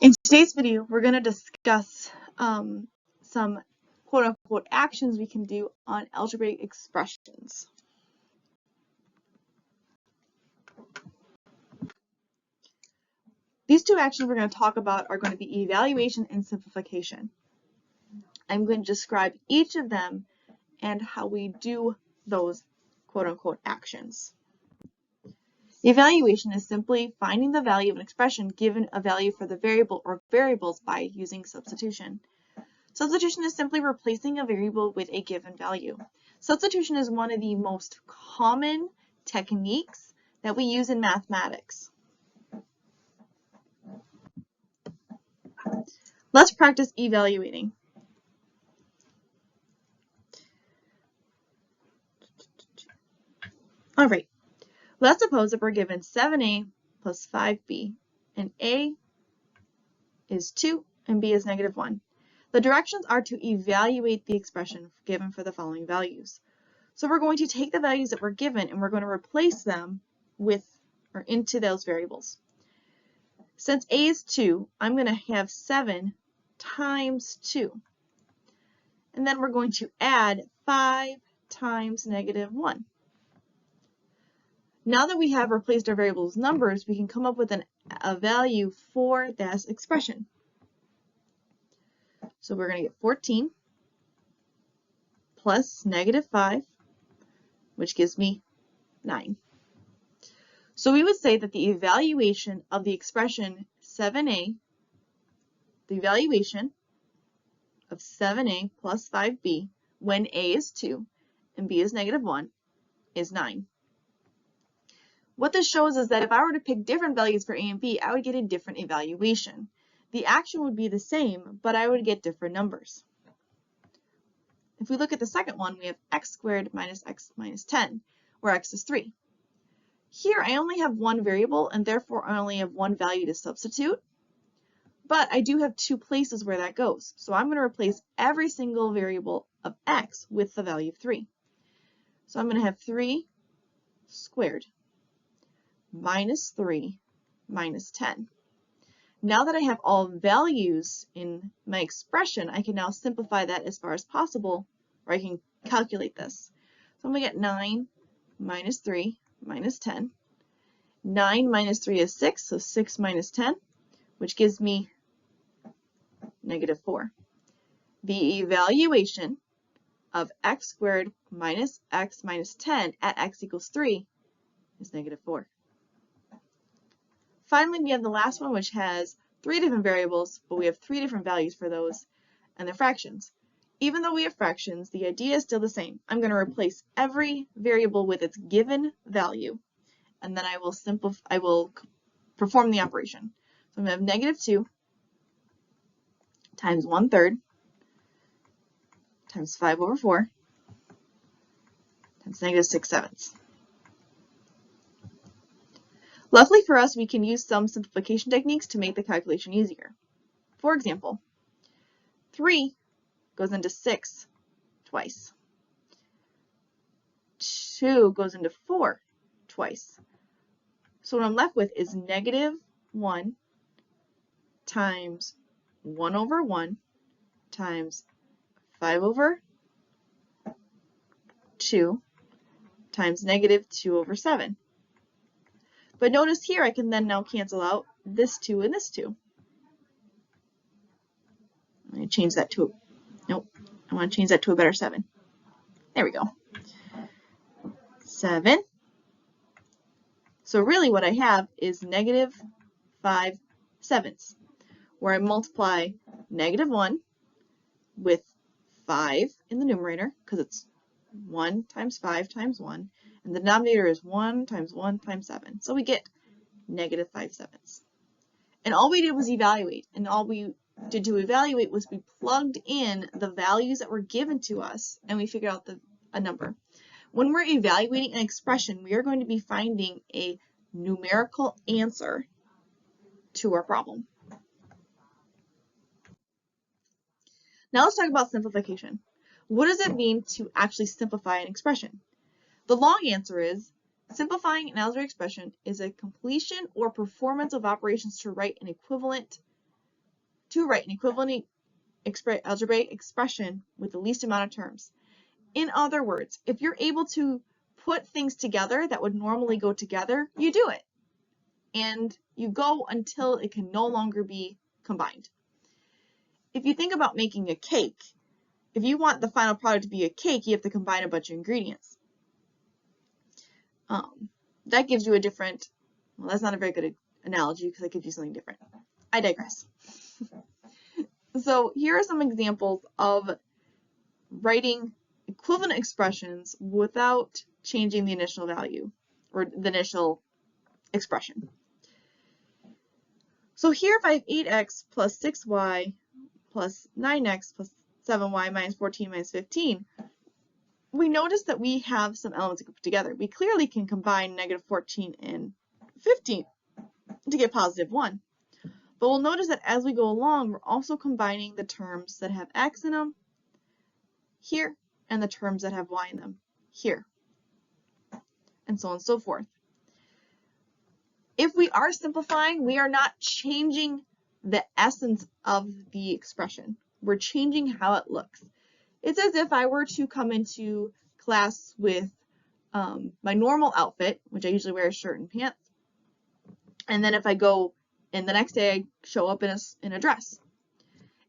In today's video, we're going to discuss some quote-unquote actions we can do on algebraic expressions. These two actions we're going to talk about are going to be evaluation and simplification. I'm going to describe each of them and how we do those quote-unquote actions. Evaluation is simply finding the value of an expression given a value for the variable or variables by using substitution. Substitution is simply replacing a variable with a given value. Substitution is one of the most common techniques that we use in mathematics. Let's practice evaluating. All right, let's suppose that we're given 7a plus 5b, and a is 2 and b is -1. The directions are to evaluate the expression given for the following values. So we're going to take the values that were given and we're going to replace them with or into those variables. Since a is 2, I'm going to have 7 times 2. And then we're going to add 5 times -1. Now that we have replaced our variables' numbers, we can come up with a value for this expression. So we're going to get 14 plus -5, which gives me 9. So we would say that the evaluation of the expression 7a, the evaluation of 7a plus 5b when a is 2 and b is -1 is 9. What this shows is that if I were to pick different values for a and b, I would get a different evaluation. The action would be the same, but I would get different numbers. If we look at the second one, we have x squared minus x minus 10, where x is 3. Here I only have one variable, and therefore I only have one value to substitute, but I do have two places where that goes. So I'm going to replace every single variable of x with the value of 3. So I'm going to have 3 squared minus 3 minus 10. Now that I have all values in my expression, I can now simplify that as far as possible, or I can calculate this. So I'm going to get 9 minus 3 minus 10. 9 minus 3 is 6, so 6 minus 10, which gives me -4. The evaluation of x squared minus x minus 10 at x equals 3 is -4. Finally, we have the last one, which has 3 different variables, but we have 3 different values for those, and they're fractions. Even though we have fractions, the idea is still the same. I'm going to replace every variable with its given value, and then I will perform the operation. So I'm going to have -2 times 1/3 times 5/4 times -6/7. Luckily for us, we can use some simplification techniques to make the calculation easier. For example, 3 goes into 6 twice. 2 goes into 4 twice. So what I'm left with is -1 times 1/1 times 5/2 times -2/7. But notice here I can then now cancel out this 2 and this 2. I'm going to change that to I want to change that to a better 7. There we go. 7. So really what I have is -5/7, where I multiply -1 with 5 in the numerator, because it's 1 times 5 times 1. And the denominator is 1 times 1 times 7. So we get -5/7. And all we did was evaluate. And all we did to evaluate was we plugged in the values that were given to us and we figured out a number. When we're evaluating an expression, we are going to be finding a numerical answer to our problem. Now let's talk about simplification. What does it mean to actually simplify an expression? The long answer is, simplifying an algebraic expression is a completion or performance of operations to write an equivalent to write an equivalent algebraic expression with the least amount of terms. In other words, if you're able to put things together that would normally go together, you do it. And you go until it can no longer be combined. If you think about making a cake, if you want the final product to be a cake, you have to combine a bunch of ingredients. That gives you a different, well, that's not a very good analogy because that gives you something different. I digress. So here are some examples of writing equivalent expressions without changing the initial value or the initial expression. So here if I have 8x plus 6y plus 9x plus 7y minus 14 minus 15, we notice that we have some elements to put together. We clearly can combine negative 14 and 15 to get positive 1. But we'll notice that as we go along, we're also combining the terms that have x in them here and the terms that have y in them here, and so on and so forth. If we are simplifying, we are not changing the essence of the expression. We're changing how it looks. It's as if I were to come into class with my normal outfit, which I usually wear a shirt and pants, and then if I go and the next day I show up in a dress.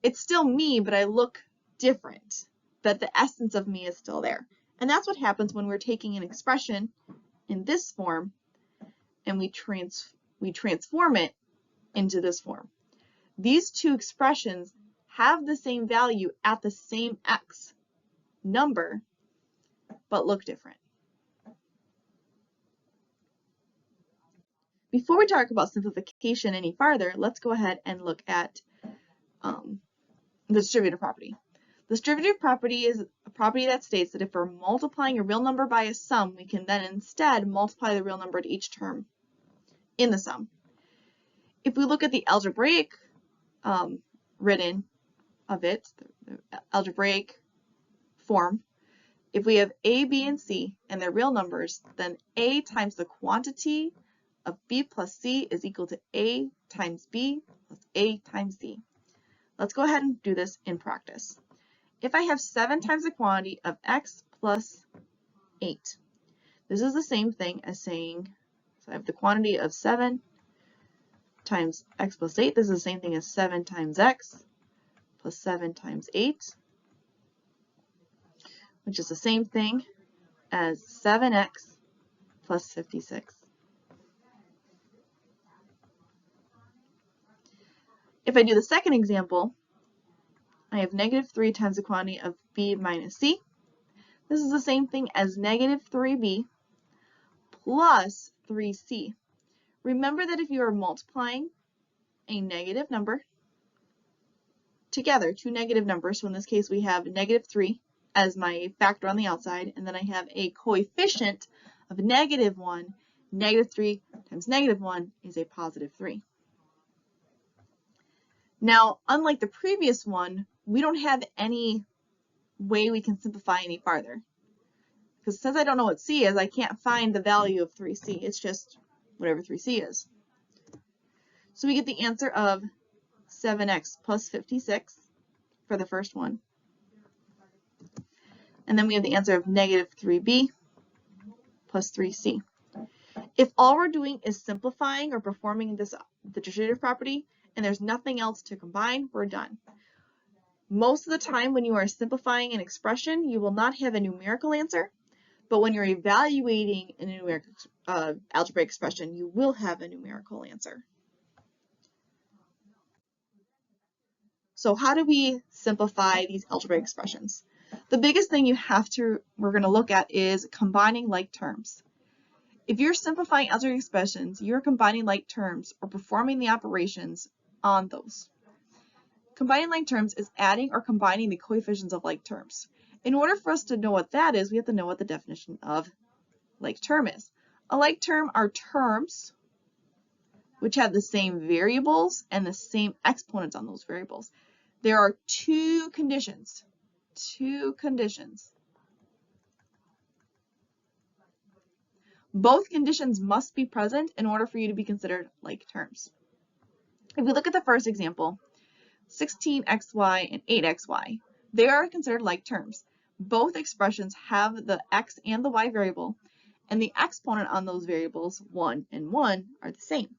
It's still me, but I look different, but the essence of me is still there. And that's what happens when we're taking an expression in this form and we transform it into this form. These two expressions have the same value at the same x number, but look different. Before we talk about simplification any farther, let's go ahead and look at the distributive property. The distributive property is a property that states that if we're multiplying a real number by a sum, we can then instead multiply the real number to each term in the sum. If we look at the algebraic written of it, the algebraic form, if we have a, b, and c and they're real numbers, then a times the quantity of b plus c is equal to a times b plus a times c. Let's go ahead and do this in practice. If I have 7 times the quantity of x plus 8, this is the same thing as saying, so I have the quantity of 7 times x plus 8. This is the same thing as 7 times x plus 7 times 8, which is the same thing as 7x plus 56. If I do the second example, I have negative 3 times the quantity of b minus c. This is the same thing as negative 3b plus 3c. Remember that if you are multiplying a negative number together, two negative numbers, so in this case we have negative 3 as my factor on the outside, and then I have a coefficient of negative 1, negative 3 times negative 1 is a positive 3. Now, unlike the previous one, we don't have any way we can simplify any farther. Because since I don't know what c is, I can't find the value of 3c. It's just whatever 3c is. So we get the answer of 7x plus 56 for the first one. And then we have the answer of negative 3b plus 3c. If all we're doing is simplifying or performing the distributive property, and there's nothing else to combine, we're done. Most of the time when you are simplifying an expression, you will not have a numerical answer, but when you're evaluating a numerical algebraic expression, you will have a numerical answer. So how do we simplify these algebraic expressions? The biggest thing we're going to look at is combining like terms. If you're simplifying algebraic expressions, you're combining like terms or performing the operations on those. Combining like terms is adding or combining the coefficients of like terms. In order for us to know what that is, we have to know what the definition of like term is. A like term are terms which have the same variables and the same exponents on those variables. There are two conditions. Both conditions must be present in order for you to be considered like terms. If we look at the first example, 16xy and 8xy. They are considered like terms. Both expressions have the x and the y variable, and the exponent on those variables, 1 and 1, are the same.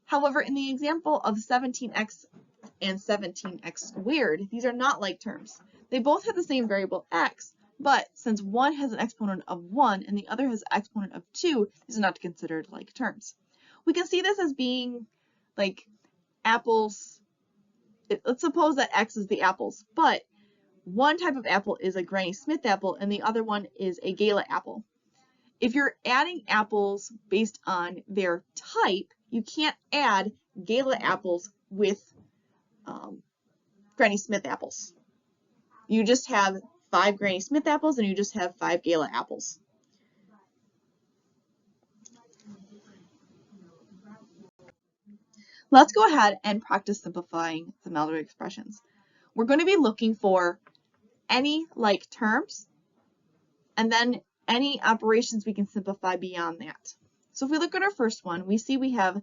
However, in the example of 17x and 17x squared, these are not like terms. They both have the same variable x, but since one has an exponent of 1 and the other has an exponent of 2, these are not considered like terms. We can see this as being like apples. Let's suppose that x is the apples, but one type of apple is a Granny Smith apple and the other one is a Gala apple. If you're adding apples based on their type, you can't add Gala apples with Granny Smith apples. You just have 5 Granny Smith apples and you just have 5 Gala apples. Let's go ahead and practice simplifying some algebraic expressions. We're going to be looking for any like terms and then any operations we can simplify beyond that. So if we look at our first one, we see we have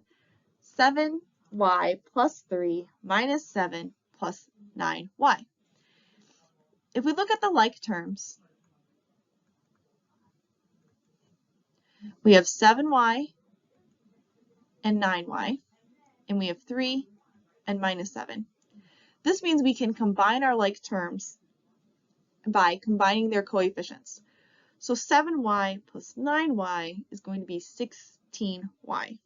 7y plus 3 minus 7 plus 9y. If we look at the like terms, we have 7y and 9y, and we have 3 and minus 7. This means we can combine our like terms by combining their coefficients. So 7y plus 9y is going to be 16y.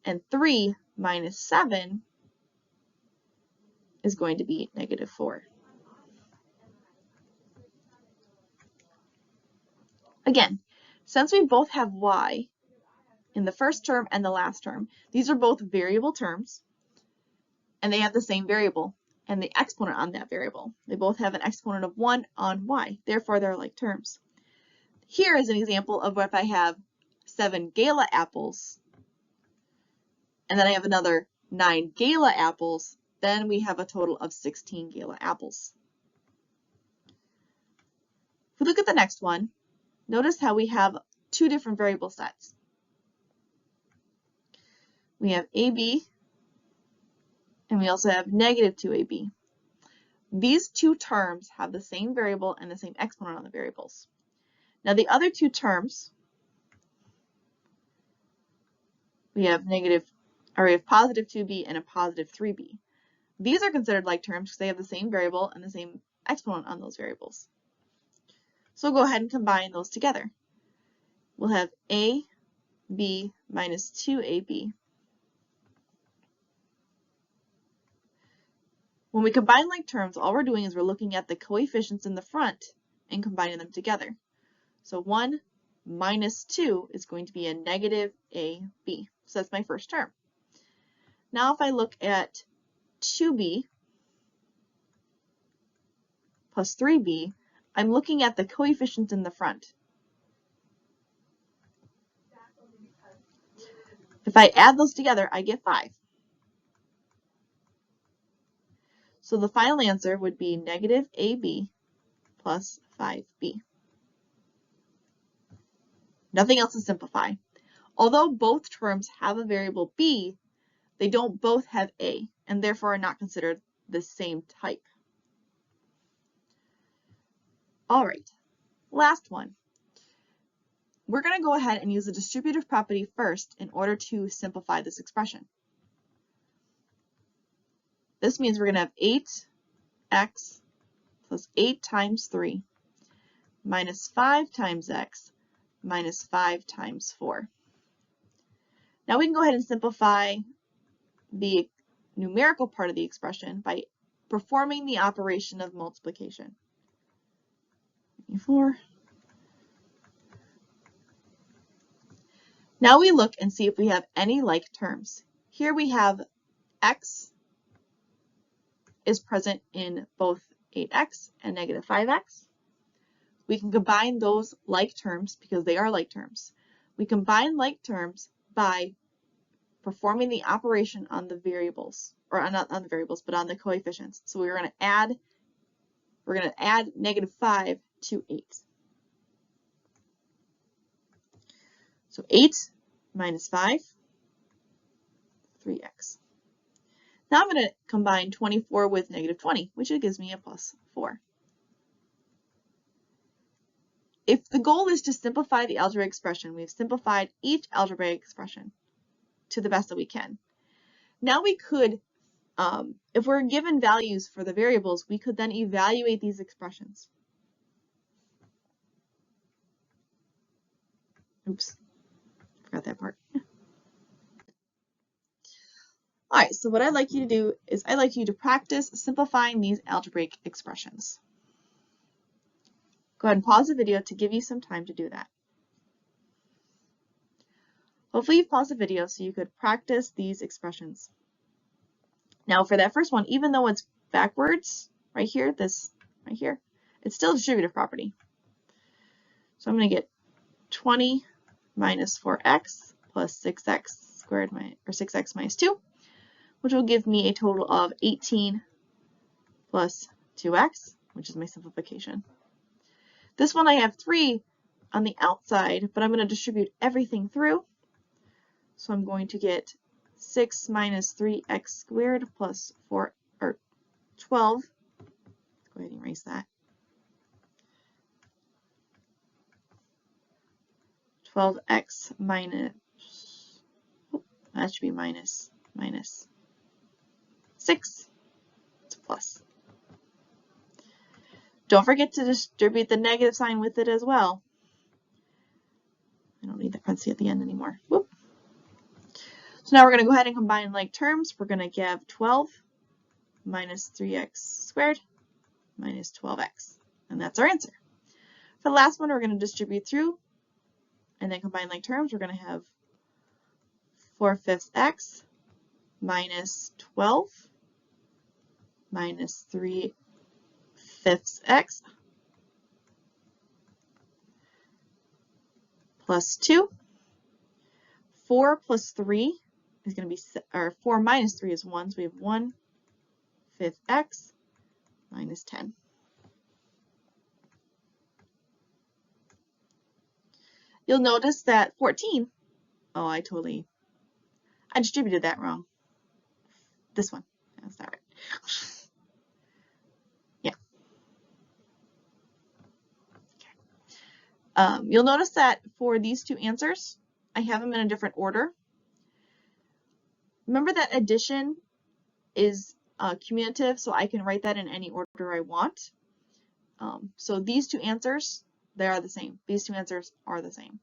And 3 minus 7 is going to be negative 4. Again, since we both have y in the first term and the last term, these are both variable terms, and they have the same variable and the exponent on that variable. They both have an exponent of 1 on y, therefore they're like terms. Here is an example of what if I have 7 Gala apples, and then I have another 9 Gala apples, then we have a total of 16 Gala apples. If we look at the next one, notice how we have two different variable sets. We have AB, and we also have negative 2AB. These two terms have the same variable and the same exponent on the variables. Now the other two terms, we have positive 2b and a positive 3b. These are considered like terms because they have the same variable and the same exponent on those variables. So we'll go ahead and combine those together. We'll have ab minus 2ab. When we combine like terms, all we're doing is we're looking at the coefficients in the front and combining them together. So 1 minus 2 is going to be a negative ab. So that's my first term. Now if I look at 2b plus 3b, I'm looking at the coefficients in the front. If I add those together, I get 5. So the final answer would be negative ab plus 5b. Nothing else to simplify. Although both terms have a variable b, they don't both have a, and therefore are not considered the same type. All right, last one. We're going to go ahead and use the distributive property first in order to simplify this expression. This means we're going to have 8x plus 8 times 3 minus 5 times x minus 5 times 4. Now we can go ahead and simplify the numerical part of the expression by performing the operation of multiplication. 4. Now we look and see if we have any like terms. Here we have x is present in both 8x and negative 5x. We can combine those like terms because they are like terms. We combine like terms by performing the operation on the variables, or not on the variables, but on the coefficients. So we're going to add negative 5 to 8. So 8 minus 5, 3x. Now I'm going to combine 24 with negative 20, which gives me a plus 4. If the goal is to simplify the algebraic expression, we've simplified each algebraic expression to the best that we can. Now we could, if we're given values for the variables, we could then evaluate these expressions. Oops, forgot that part. All right, so what I'd like you to do is I'd like you to practice simplifying these algebraic expressions. Go ahead and pause the video to give you some time to do that. Hopefully you've paused the video so you could practice these expressions. Now for that first one, even though it's backwards, right here, this right here, it's still a distributive property. So I'm going to get 20 minus 4x plus 6x squared, or 6x minus 2, which will give me a total of 18 plus 2x, which is my simplification. This one I have 3 on the outside, but I'm going to distribute everything through. So I'm going to get 6 minus 3x squared plus 4, or 12. Go ahead and erase that. 12x minus, that should be minus 6. It's a plus. Don't forget to distribute the negative sign with it as well. I don't need the parenthesis at the end anymore. Whoop. So now we're going to go ahead and combine like terms. We're going to give 12 minus 3x squared minus 12x. And that's our answer. For the last one, we're going to distribute through and then combine like terms. We're going to have 4/5 x minus 12 minus 3/5 x plus 2. 4 plus 3 is going to be, or 4 minus 3 is 1, so we have 1/5 x minus 10. You'll notice that 14, oh, I distributed that wrong. This one, that's not right. Yeah. Okay. You'll notice that for these two answers, I have them in a different order. Remember that addition is commutative, so I can write that in any order I want. So these two answers, they are the same. These two answers are the same.